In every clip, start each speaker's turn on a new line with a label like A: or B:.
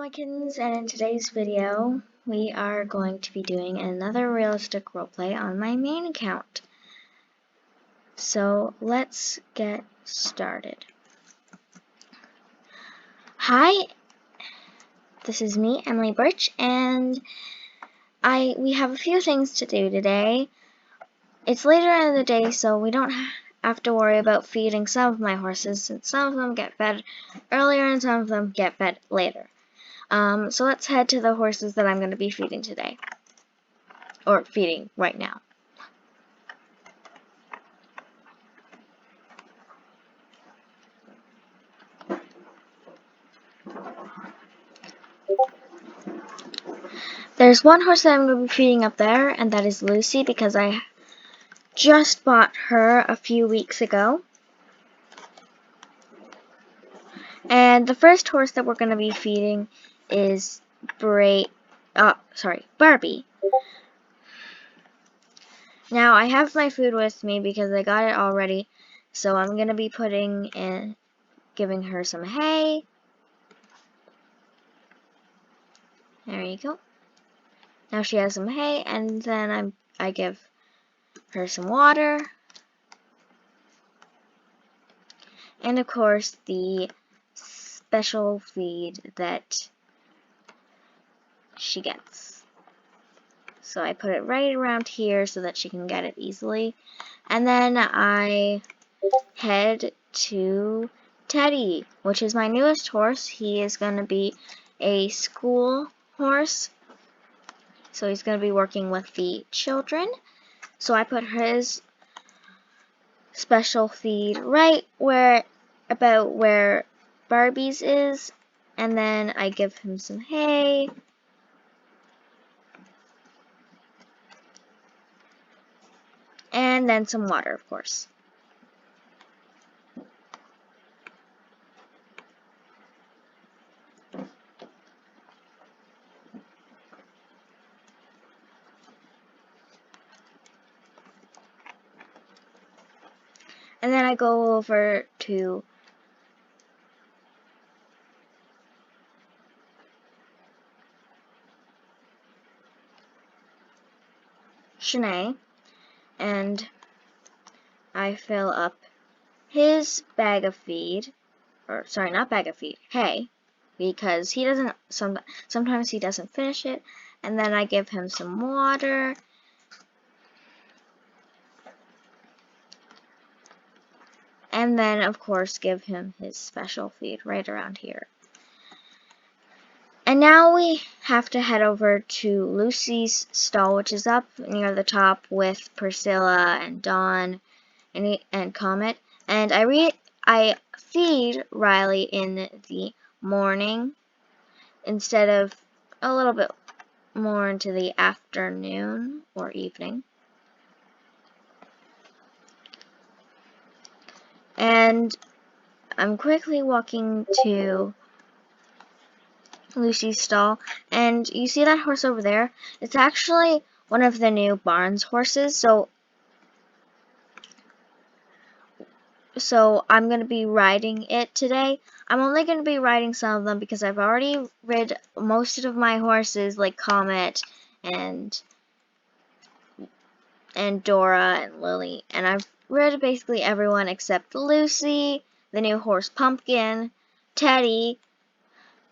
A: my kittens, and in today's video we are going to be doing another realistic roleplay on my main account. So let's get started. Hi, this is me, Emily Birch, and we have a few things to do today. It's later in the day, so we don't have to worry about feeding some of my horses, since some of them get fed earlier and some of them get fed later. So let's head to the horses that I'm going to be feeding today. Or feeding right now. There's one horse that I'm going to be feeding up there, and that is Lucy, because I just bought her a few weeks ago. And the first horse that we're going to be feeding is Barbie. Now, I have my food with me because I got it already, so I'm going to be giving her some hay. There you go. Now she has some hay, and then I give her some water. And of course, the special feed that she gets. So I put it right around here so that she can get it easily. And then I head to Teddy, which is my newest horse. He is going to be a school horse. So he's going to be working with the children. So I put his special feed right about where Barbie's is, and then I give him some hay. And then some water, of course. And then I go over to Shanae, and I fill up his bag of feed, or sorry, not bag of feed, hay, because he doesn't, sometimes he doesn't finish it, and then I give him some water. And then, of course, give him his special feed right around here. And now we have to head over to Lucy's stall, which is up near the top with Priscilla and Dawn and Comet. And I feed Riley in the morning instead of a little bit more into the afternoon or evening. And I'm quickly walking to Lucy's stall, and you see that horse over there? It's actually one of the new Barnes horses, so I'm going to be riding it today. I'm only going to be riding some of them because I've already rid most of my horses, like Comet and Dora and Lily, and I've rid basically everyone except Lucy, the new horse Pumpkin, Teddy,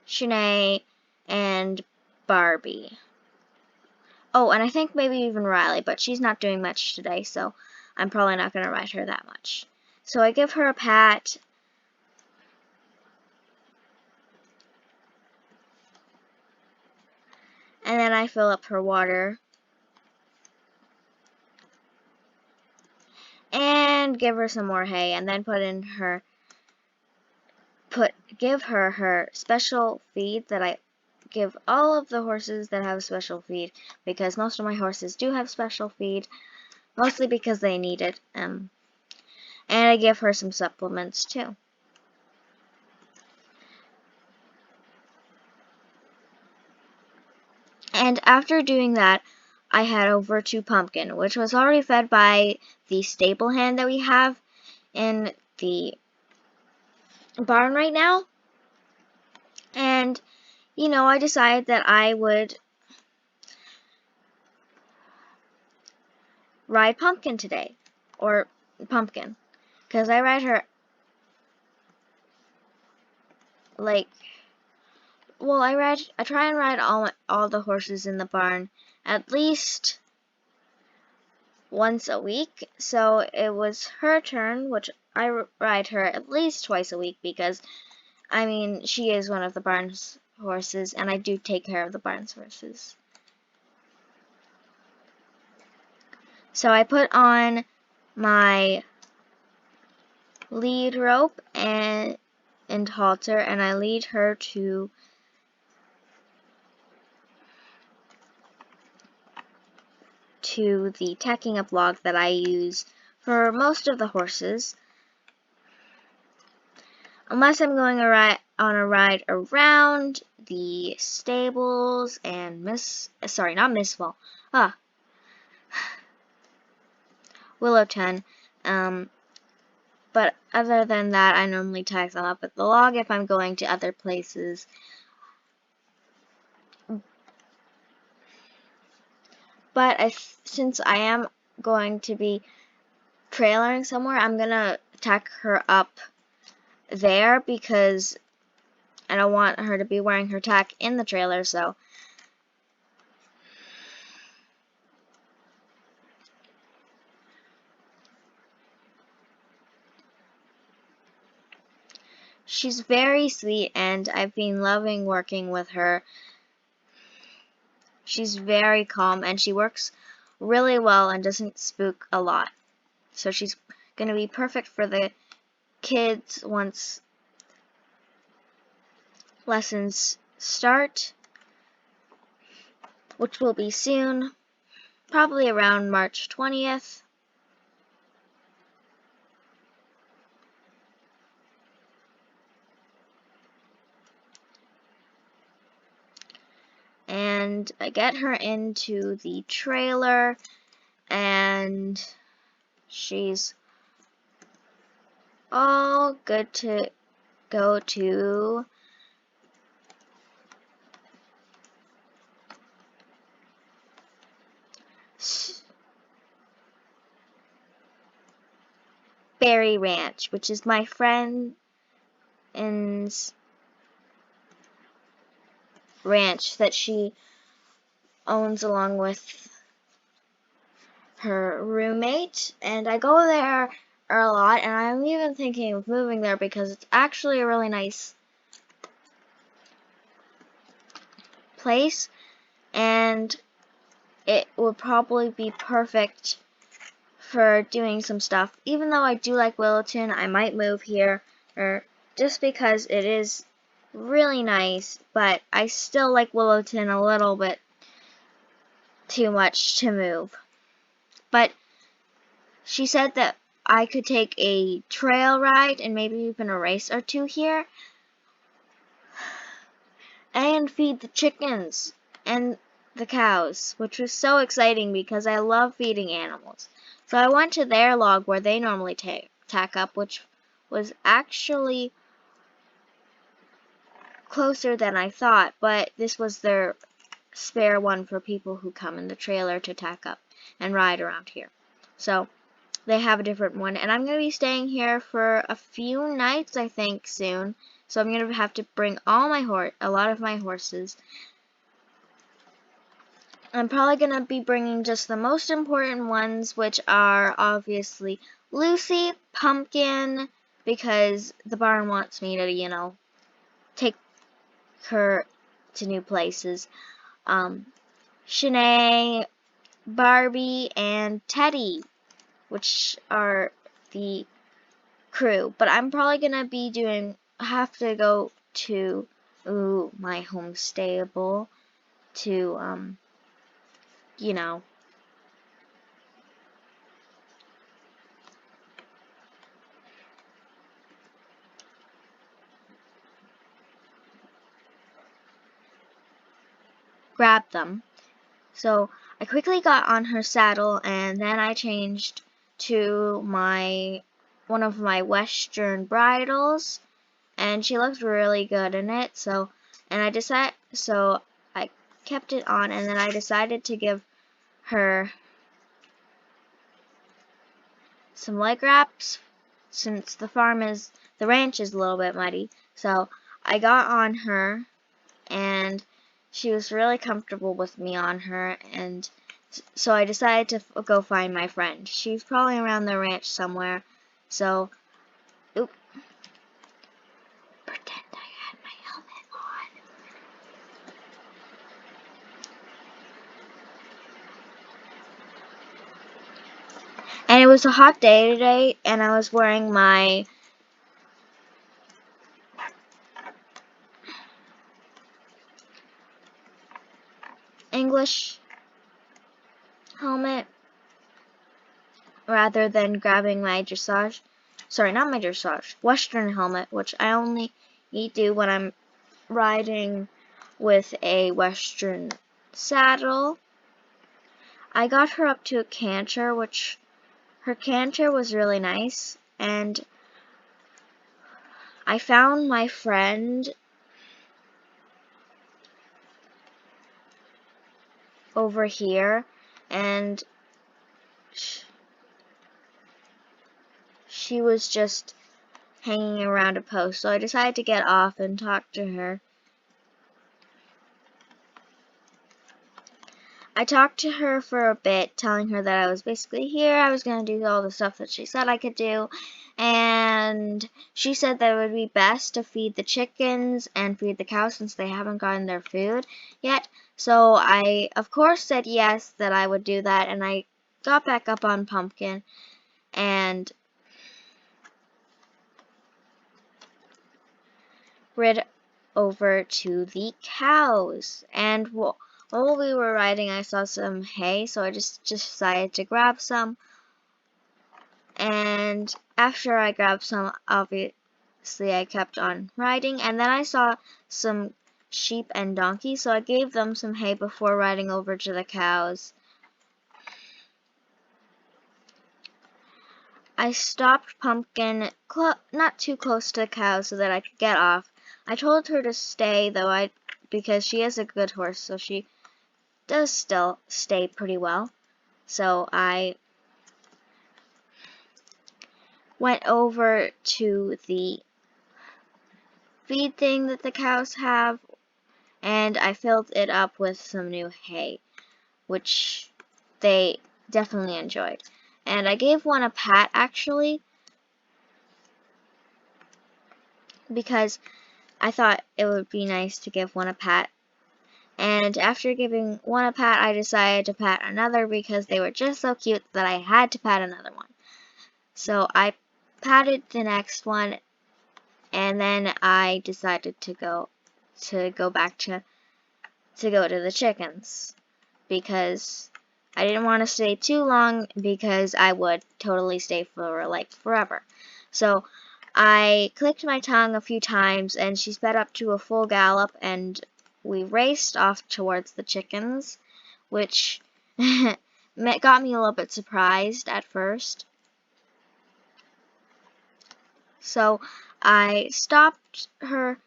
A: Shanae, and Barbie. Oh, and I think maybe even Riley, but she's not doing much today, so I'm probably not going to ride her that much. So I give her a pat. And then I fill up her water. And give her some more hay, and then give her her special feed that I give all of the horses that have special feed, because most of my horses do have special feed, mostly because they need it. And I give her some supplements too. And after doing that, I head over to Pumpkin, which was already fed by the stable hand that we have in the barn right now. And I decided that I would ride Pumpkin today. Or Pumpkin. Because I ride her, like, well, I try and ride all the horses in the barn at least once a week. So it was her turn, which I ride her at least twice a week because, I mean, she is one of the barn's horses, and I do take care of the barn's horses. So I put on my lead rope and halter, and I lead her to the tacking up log that I use for most of the horses. Unless I'm going on a ride around the stables and Willowton. But other than that, I normally tag them up at the log if I'm going to other places. But since I am going to be trailering somewhere, I'm gonna tack her up there because I don't want her to be wearing her tack in the trailer, so she's very sweet and I've been loving working with her. She's very calm and she works really well and doesn't spook a lot. So she's going to be perfect for the kids once lessons start, which will be soon, probably around March 20th. And I get her into the trailer and she's all good to go to Berry Ranch, which is my friend's ranch that she owns along with her roommate, and I go there a lot, and I'm even thinking of moving there because it's actually a really nice place, and it would probably be perfect for doing some stuff. Even though I do like Willowton, I might move here, or just because it is really nice, but I still like Willowton a little bit too much to move. But she said that I could take a trail ride and maybe even a race or two here and feed the chickens and the cows, which was so exciting because I love feeding animals. So I went to their log where they normally tack up, which was actually closer than I thought, but this was their spare one for people who come in the trailer to tack up and ride around here. So they have a different one, and I'm going to be staying here for a few nights, I think, soon. So I'm going to have to bring a lot of my horses. I'm probably going to be bringing just the most important ones, which are obviously Lucy, Pumpkin, because the barn wants me to, take her to new places. Shanae, Barbie, and Teddy, which are the crew. But I'm probably gonna be have to go to my home stable to grab them. So I quickly got on her saddle and then I changed to one of my Western bridles, and she looked really good in it. And I so I kept it on, and then I decided to give her some leg wraps since the ranch is a little bit muddy. So I got on her, and she was really comfortable with me on her, and so I decided to go find my friend. She's probably around the ranch somewhere. So, oop, pretend I had my helmet on. And it was a hot day today, and I was wearing my English helmet rather than grabbing my dressage. Sorry, not my dressage, Western helmet, which I only do when I'm riding with a Western saddle. I got her up to a canter, which her canter was really nice, and I found my friend over here, and she was just hanging around a post, so I decided to get off and talk to her. I talked to her for a bit, telling her that I was basically here, I was going to do all the stuff that she said I could do, and she said that it would be best to feed the chickens and feed the cows since they haven't gotten their food yet. So I, of course, said yes, that I would do that, and I got back up on Pumpkin and rid over to the cows. And while we were riding, I saw some hay, so I just decided to grab some. And after I grabbed some, obviously I kept on riding, and then I saw some sheep and donkeys, so I gave them some hay before riding over to the cows. I stopped Pumpkin not too close to the cows so that I could get off. I told her to stay, though, because she is a good horse, so she does still stay pretty well. So I went over to the feed thing that the cows have, and I filled it up with some new hay, which they definitely enjoyed. And I gave one a pat, actually, because I thought it would be nice to give one a pat. And after giving one a pat, I decided to pat another because they were just so cute that I had to pat another one. So I patted the next one, and then I decided to go back to go to the chickens because I didn't want to stay too long because I would totally stay for like forever. So I clicked my tongue a few times, and she sped up to a full gallop, and we raced off towards the chickens, which got me a little bit surprised at first. So I stopped her,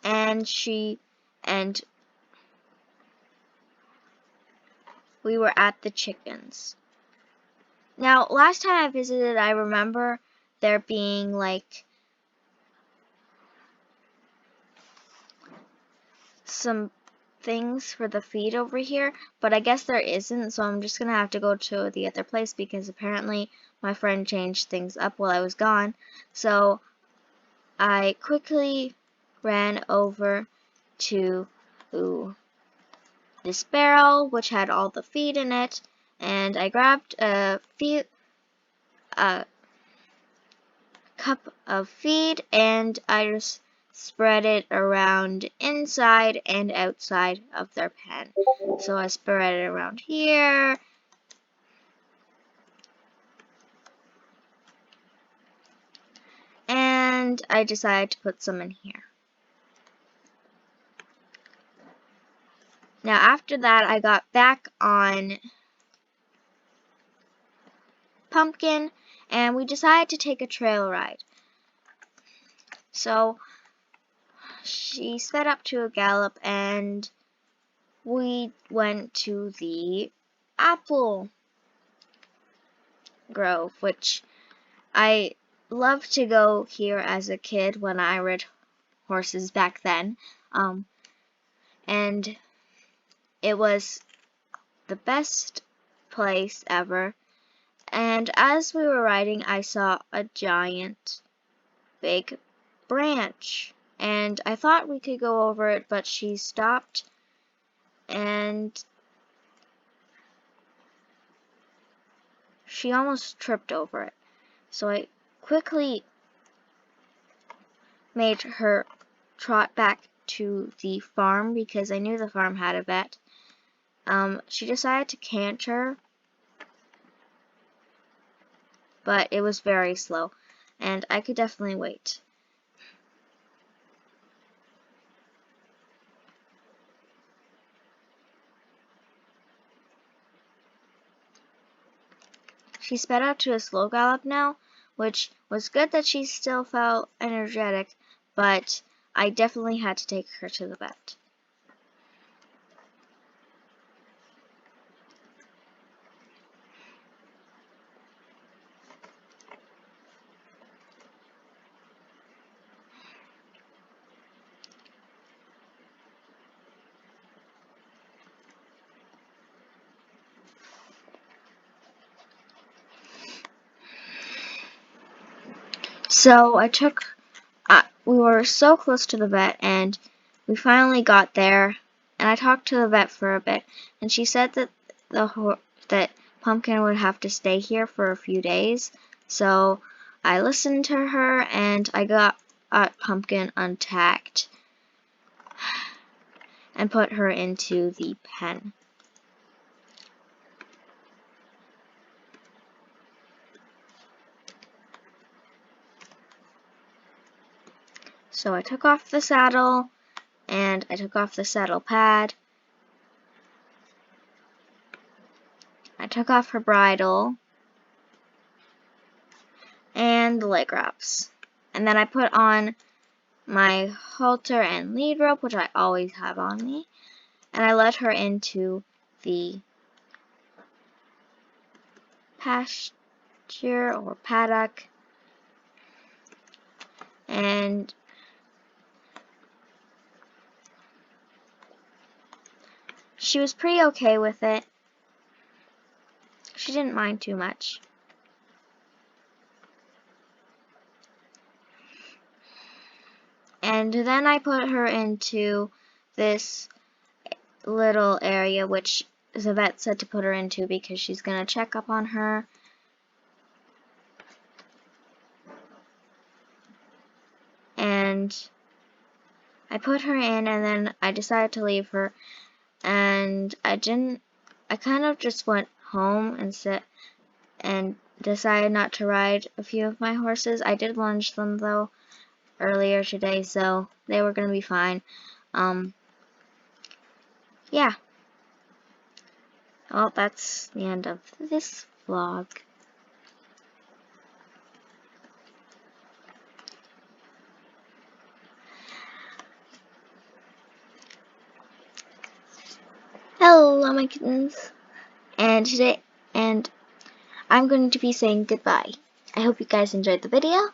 A: and we were at the chickens. Now, last time I visited, I remember there being like some things for the feed over here, but I guess there isn't, so I'm just gonna have to go to the other place because apparently my friend changed things up while I was gone. So I quickly ran over to this barrel which had all the feed in it, and I grabbed a cup of feed, and I just spread it around inside and outside of their pen. So I spread it around here, and I decided to put some in here. Now after that, I got back on Pumpkin, and we decided to take a trail ride. So she sped up to a gallop, and we went to the apple grove, which I loved to go here as a kid when I rode horses back then. And it was the best place ever. And as we were riding, I saw a giant, big branch. And I thought we could go over it, but she stopped and she almost tripped over it. So I quickly made her trot back to the farm because I knew the farm had a vet. She decided to canter, but it was very slow, and I could definitely wait. She sped up to a slow gallop now, which was good that she still felt energetic, but I definitely had to take her to the vet. So we were so close to the vet, and we finally got there, and I talked to the vet for a bit, and she said that that Pumpkin would have to stay here for a few days. So I listened to her, and I got Pumpkin untacked and put her into the pen. So I took off the saddle, and I took off the saddle pad. I took off her bridle and the leg wraps. And then I put on my halter and lead rope, which I always have on me, and I led her into the pasture or paddock, and she was pretty okay with it. She didn't mind too much. And then I put her into this little area, which the vet said to put her into because she's going to check up on her. And I put her in, and then I decided to leave her, and I kind of just went home and decided not to ride a few of my horses. I did lunge them though earlier today, so they were going to be fine. Yeah. Well, that's the end of this vlog. Hello, my kittens. And I'm going to be saying goodbye. I hope you guys enjoyed the video,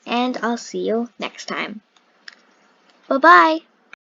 A: and I'll see you next time. Bye-bye.